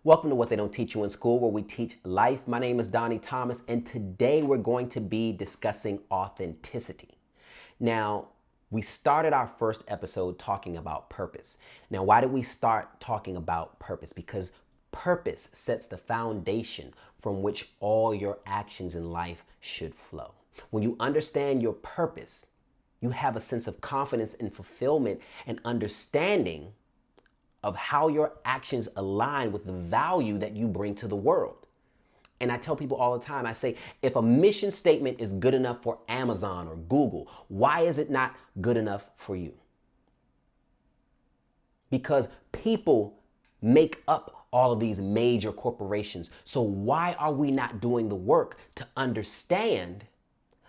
Welcome to What They Don't Teach You in School, where we teach life. My name is Donnie Thomas, and today we're going to be discussing authenticity. Now, we started our first episode talking about purpose. Now, why did we start talking about purpose? Because purpose sets the foundation from which all your actions in life should flow. When you understand your purpose, you have a sense of confidence and fulfillment and understanding of how your actions align with the value that you bring to the world. And I tell people all the time, I say, if a mission statement is good enough for Amazon or Google, why is it not good enough for you? Because people make up all of these major corporations. So why are we not doing the work to understand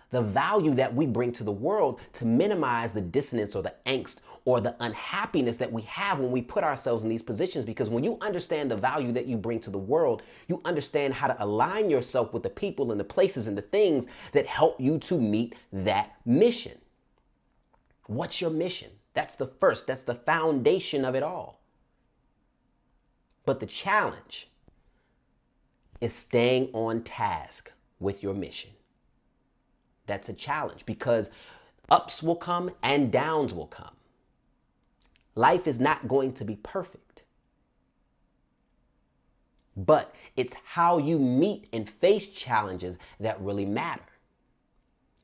the value that we bring to the world to minimize the dissonance or the angst or the unhappiness that we have when we put ourselves in these positions? Because when you understand the value that you bring to the world, you understand how to align yourself with the people and the places and the things that help you to meet that mission. What's your mission? That's the foundation of it all. But the challenge is staying on task with your mission. That's a challenge because ups will come and downs will come. Life is not going to be perfect. But it's how you meet and face challenges that really matter.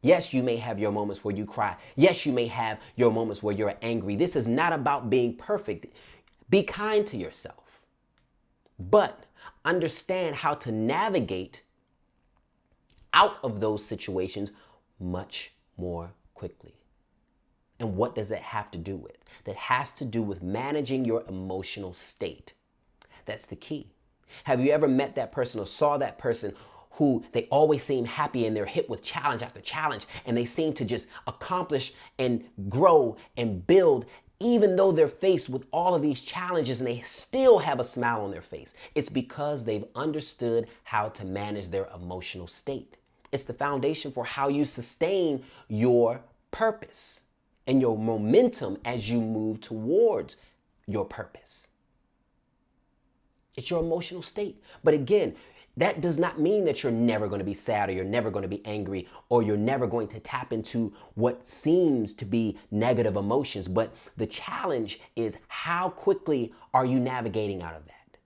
Yes, you may have your moments where you cry. Yes, you may have your moments where you're angry. This is not about being perfect. Be kind to yourself. But understand how to navigate out of those situations much more quickly. And what does that have to do with? That has to do with managing your emotional state. That's the key. Have you ever met that person or saw that person who they always seem happy and they're hit with challenge after challenge and they seem to just accomplish and grow and build even though they're faced with all of these challenges and they still have a smile on their face? It's because they've understood how to manage their emotional state. It's the foundation for how you sustain your purpose and your momentum as you move towards your purpose. It's your emotional state. But again, that does not mean that you're never going to be sad or you're never going to be angry or you're never going to tap into what seems to be negative emotions. But the challenge is how quickly are you navigating out of that?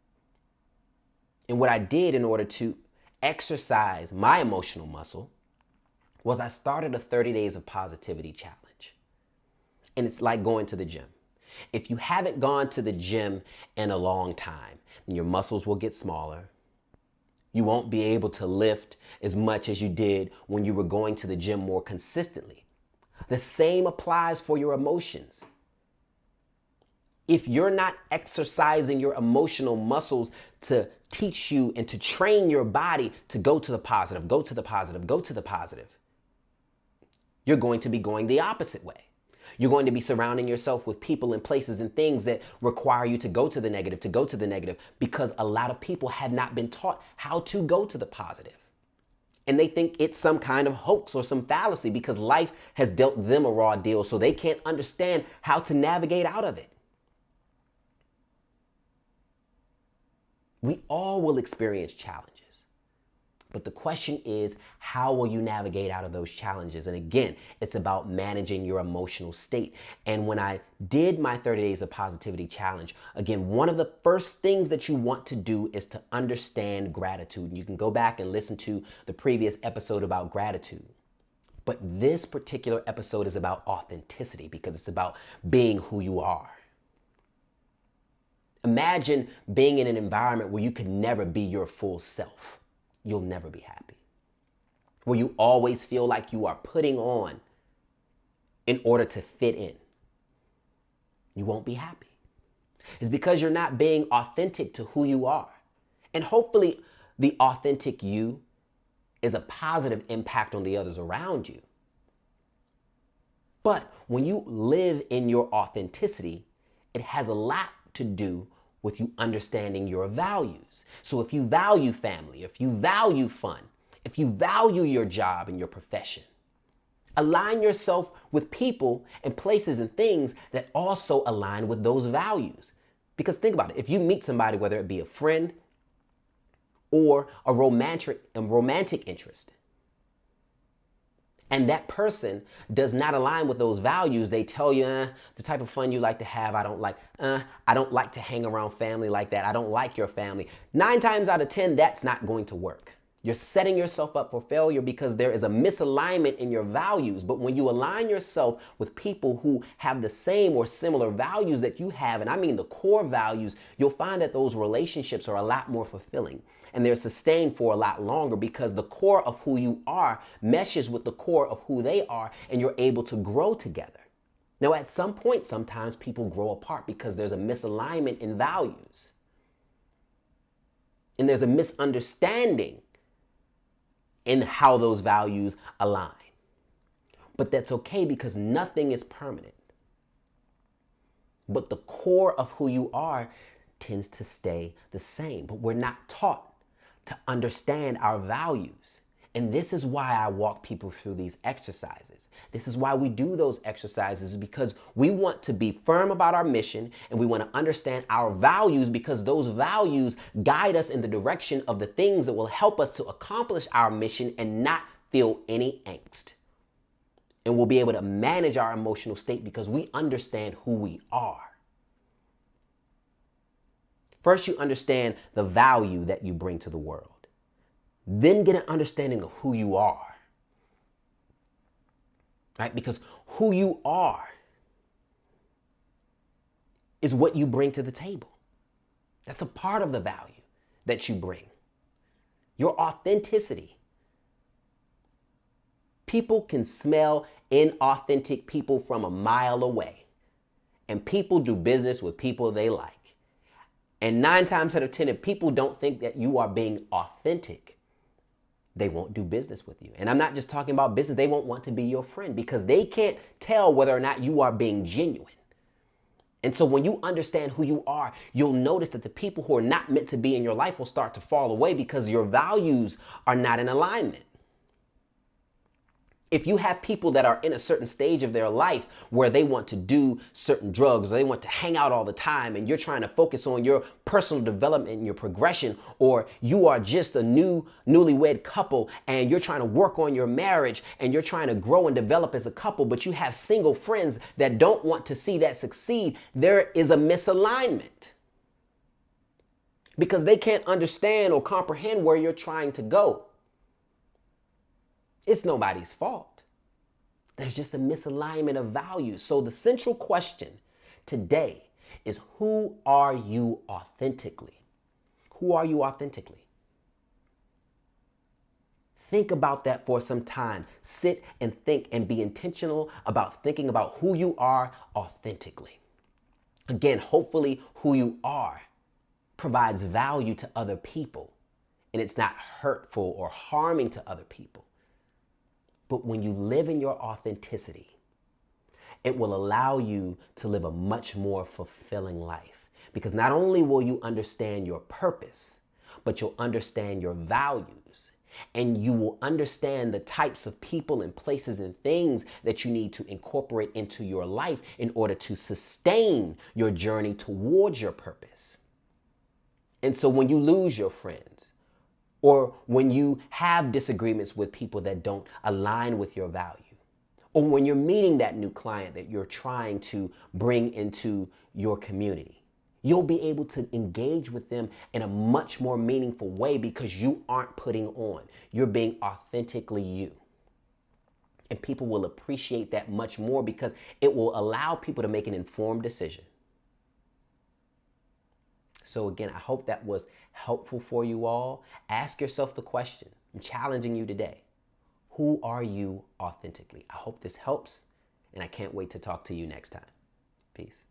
And what I did in order to exercise my emotional muscle was I started a 30 days of positivity challenge. And it's like going to the gym. If you haven't gone to the gym in a long time, then your muscles will get smaller. You won't be able to lift as much as you did when you were going to the gym more consistently. The same applies for your emotions. If you're not exercising your emotional muscles to teach you and to train your body to go to the positive, go to the positive, go to the positive, you're going to be going the opposite way. You're going to be surrounding yourself with people and places and things that require you to go to the negative, because a lot of people have not been taught how to go to the positive. And they think it's some kind of hoax or some fallacy because life has dealt them a raw deal, so they can't understand how to navigate out of it. We all will experience challenges. But the question is, how will you navigate out of those challenges? And again, it's about managing your emotional state. And when I did my 30 days of positivity challenge, again, one of the first things that you want to do is to understand gratitude. And you can go back and listen to the previous episode about gratitude. But this particular episode is about authenticity because it's about being who you are. Imagine being in an environment where you could never be your full self. You'll never be happy. Where you always feel like you are putting on in order to fit in. You won't be happy. It's because you're not being authentic to who you are. And hopefully the authentic you is a positive impact on the others around you. But when you live in your authenticity, it has a lot to do with you understanding your values. So if you value family, if you value fun, if you value your job and your profession, align yourself with people and places and things that also align with those values. Because think about it, if you meet somebody, whether it be a friend or a romantic interest, and that person does not align with those values, they tell you, the type of fun you like to have, I don't like to hang around family like that. I don't like your family. 9 times out of 10, that's not going to work. You're setting yourself up for failure because there is a misalignment in your values. But when you align yourself with people who have the same or similar values that you have, and I mean the core values, you'll find that those relationships are a lot more fulfilling and they're sustained for a lot longer because the core of who you are meshes with the core of who they are, and you're able to grow together. Now, at some point, sometimes people grow apart because there's a misalignment in values and there's a misunderstanding in how those values align. But that's okay because nothing is permanent. But the core of who you are tends to stay the same. But we're not taught to understand our values. And this is why I walk people through these exercises. This is why we do those exercises, because we want to be firm about our mission and we want to understand our values, because those values guide us in the direction of the things that will help us to accomplish our mission and not feel any angst. And we'll be able to manage our emotional state because we understand who we are. First, you understand the value that you bring to the world. Then get an understanding of who you are. Right? Because who you are is what you bring to the table. That's a part of the value that you bring. Your authenticity. People can smell inauthentic people from a mile away. And people do business with people they like. And 9 times out of 10, if people don't think that you are being authentic, they won't do business with you. And I'm not just talking about business. They won't want to be your friend because they can't tell whether or not you are being genuine. And so when you understand who you are, you'll notice that the people who are not meant to be in your life will start to fall away because your values are not in alignment. If you have people that are in a certain stage of their life where they want to do certain drugs or they want to hang out all the time and you're trying to focus on your personal development and your progression, or you are just a newlywed couple and you're trying to work on your marriage and you're trying to grow and develop as a couple, but you have single friends that don't want to see that succeed, there is a misalignment because they can't understand or comprehend where you're trying to go. It's nobody's fault. There's just a misalignment of values. So the central question today is, who are you authentically? Who are you authentically? Think about that for some time. Sit and think and be intentional about thinking about who you are authentically. Again, hopefully who you are provides value to other people and it's not hurtful or harming to other people. But when you live in your authenticity, it will allow you to live a much more fulfilling life. Because not only will you understand your purpose, but you'll understand your values. And you will understand the types of people and places and things that you need to incorporate into your life in order to sustain your journey towards your purpose. And so when you lose your friends, or when you have disagreements with people that don't align with your value, or when you're meeting that new client that you're trying to bring into your community, you'll be able to engage with them in a much more meaningful way because you aren't putting on. You're being authentically you. And people will appreciate that much more because it will allow people to make an informed decision. So again, I hope that was helpful for you all. Ask yourself the question. I'm challenging you today. Who are you authentically? I hope this helps, and I can't wait to talk to you next time. Peace.